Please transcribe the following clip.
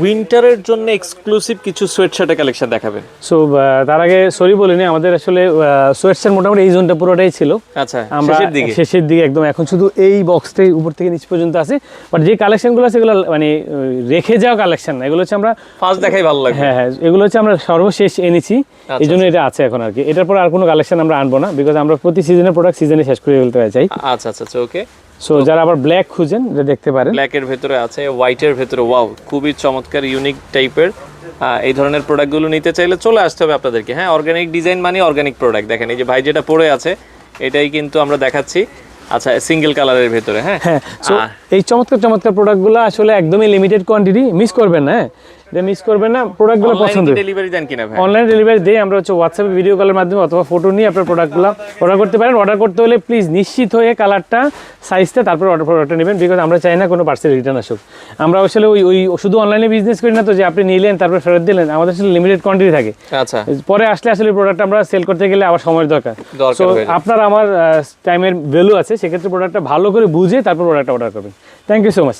উইন্টারের জন্য এক্সক্লুসিভ কিছু সোয়েটশার্টের কালেকশন দেখাবেন। সো তার আগে সরি বলিনি, আমাদের আসলে সোয়েটশার্ট মোটামুটি এই জোনটা পুরোটাই ছিল। আচ্ছা, আমরা শেষের দিকে একদম এখন শুধু এই বক্সটাই উপর থেকে নিচ পর্যন্ত আছে। বাট যে কালেকশনগুলো আছে এগুলো মানে রেখে যাওয়া কালেকশন না, এগুলো হচ্ছে আমরা ফার্স্ট দেখাই ভালো লাগে। হ্যাঁ, এগুলো হচ্ছে আমরা সর্বশেষ এনেছি, এই জন্য এটা আছে এখন আর কি। এটার পর আর কোনো কালেকশন আমরা আনবো না, বিকজ আমরা প্রতি সিজনের প্রোডাক্ট সিজনে শেষ করে ফেলতে চাই। আচ্ছা আচ্ছা আচ্ছা, ওকে। সো যারা আবার ব্ল্যাক খুঁজেন এটা দেখতে পারেন। ব্ল্যাকের ভেতরে আছে, হোয়াইটের ভেতরে, ওয়াও খুবই চমৎকার ইউনিক টাইপের। এই ধরনের প্রোডাক্টগুলো নিতে চাইলে চলে আসতে হবে আপনাদেরকে। হ্যাঁ, অর্গানিক ডিজাইন মানে অর্গানিক প্রোডাক্ট। দেখেন এই যে ভাই যেটা পরে আছে এটাই কিন্তু আমরা দেখাচ্ছি। আচ্ছা, সিঙ্গেল কালারের ভেতরে। হ্যাঁ, এই চমৎকার প্রোডাক্টগুলো আসলে একদমই লিমিটেড কোয়ান্টিটি, মিস করবেন না। এটা মিস করবেন না, প্রোডাক্টগুলো পছন্দ। ডেলিভারি দেন কিনা ভাই? অনলাইন ডেলিভারি দেই আমরা, হচ্ছে হোয়াটসঅ্যাপে ভিডিও কলের মাধ্যমে অথবা ফটো নিয়ে আপনার প্রোডাক্টগুলো অর্ডার করতে পারেন। অর্ডার করতে হলে প্লিজ নিশ্চিত হয়ে কালারটা, সাইজটা, তারপর প্রোডাক্টটা নেবেন, বিকজ আমরা চাই না কোনো পার্সেল রিটার্ন আসুক। আমরা আসলে ওই শুধু অনলাইনে বিজনেস করি না তো, যে আপনি নিলেন তারপর ফেরত দিলেন। আমাদের আসলে লিমিটেড কোয়ান্টিটি থাকে। আচ্ছা, পরে আসলে প্রোডাক্ট আমরা সেল করতে গেলে আবার সময়ের দরকার। সো আপনার আমার টাইমের ভ্যালু আছে, সেক্ষেত্রে প্রোডাক্টটা ভালো করে বুঝে তারপর প্রোডাক্টটা অর্ডার করবেন। Thank you so much.